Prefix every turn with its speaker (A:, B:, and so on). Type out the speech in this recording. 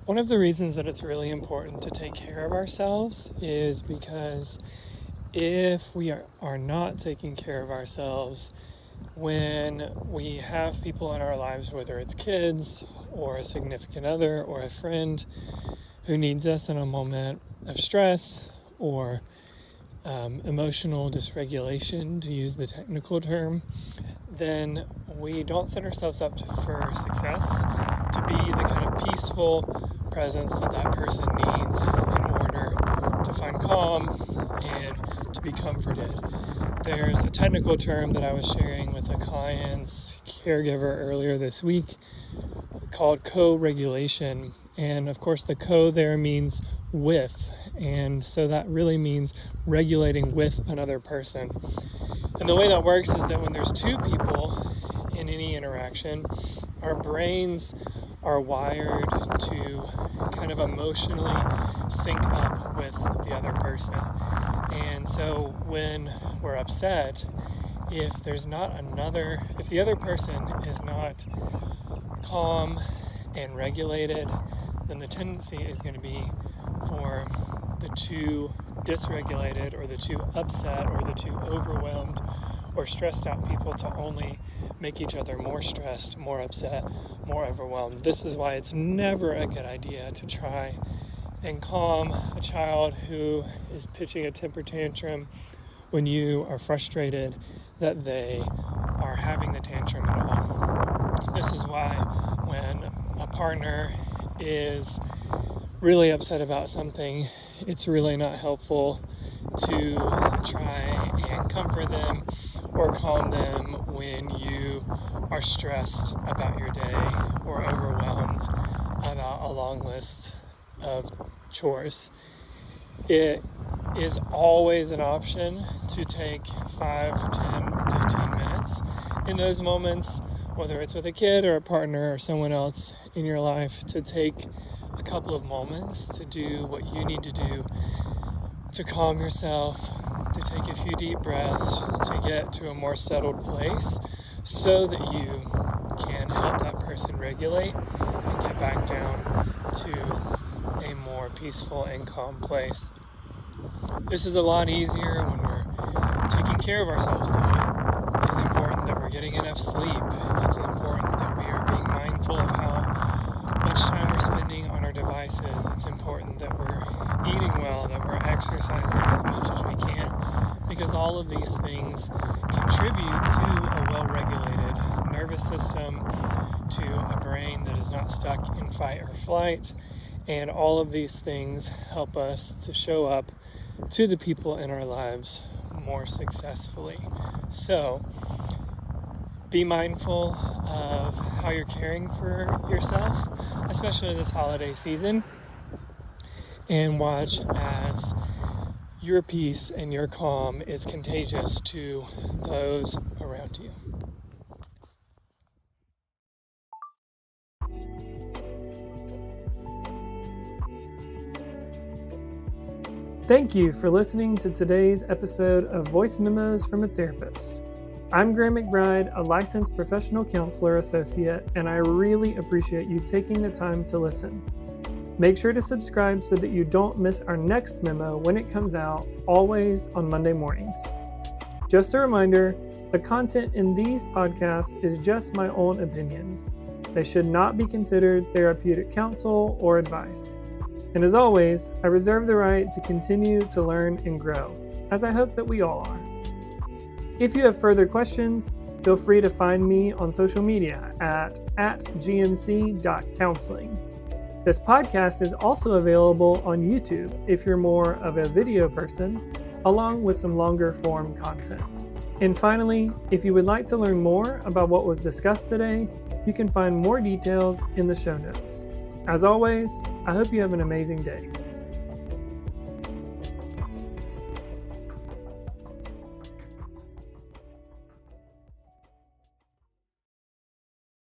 A: One of the reasons that it's really important to take care of ourselves is because if we are not taking care of ourselves, when we have people in our lives, whether it's kids or a significant other or a friend who needs us in a moment of stress or emotional dysregulation, to use the technical term, then we don't set ourselves up for success to be the kind of peaceful presence that person needs in order to find calm and to be comforted. There's a technical term that I was sharing with a client's caregiver earlier this week called co-regulation. And of course, the co there means with. And so that really means regulating with another person. And the way that works is that when there's two people in any interaction, our brains are wired to kind of emotionally sync up with the other person. And so when we're upset, if the other person is not calm and regulated, then the tendency is going to be for the two dysregulated or the two upset or the two overwhelmed or stressed out people to only make each other more stressed, more upset, more overwhelmed. This is why it's never a good idea to try and calm a child who is pitching a temper tantrum when you are frustrated that they are having the tantrum at all. This is why when a partner is really upset about something, it's really not helpful to try and comfort them or calm them when you are stressed about your day or overwhelmed about a long list of chores. It is always an option to take 5, 10, 15 minutes in those moments, whether it's with a kid or a partner or someone else in your life, to take a couple of moments to do what you need to do to calm yourself, to take a few deep breaths, to get to a more settled place so that you can help that person regulate and get back down to a more peaceful and calm place. This is a lot easier when we're taking care of ourselves, though. It's important that we're getting enough sleep. It's important that we are being mindful of how much time we're spending on our devices. It's important that we're eating well, that we're exercising as much as we can, because all of these things contribute to a well-regulated nervous system, to a brain that is not stuck in fight or flight, and all of these things help us to show up to the people in our lives more successfully. So, be mindful of how you're caring for yourself, especially this holiday season, and watch as your peace and your calm is contagious to those around you. Thank you for listening to today's episode of Voice Memos from a Therapist. I'm Graham McBride, a licensed professional counselor associate, and I really appreciate you taking the time to listen. Make sure to subscribe so that you don't miss our next memo when it comes out, always on Monday mornings. Just a reminder, the content in these podcasts is just my own opinions. They should not be considered therapeutic counsel or advice. And as always, I reserve the right to continue to learn and grow, as I hope that we all are. If you have further questions, feel free to find me on social media at gmc.counseling. This podcast is also available on YouTube if you're more of a video person, along with some longer form content. And finally, if you would like to learn more about what was discussed today, you can find more details in the show notes. As always, I hope you have an amazing day.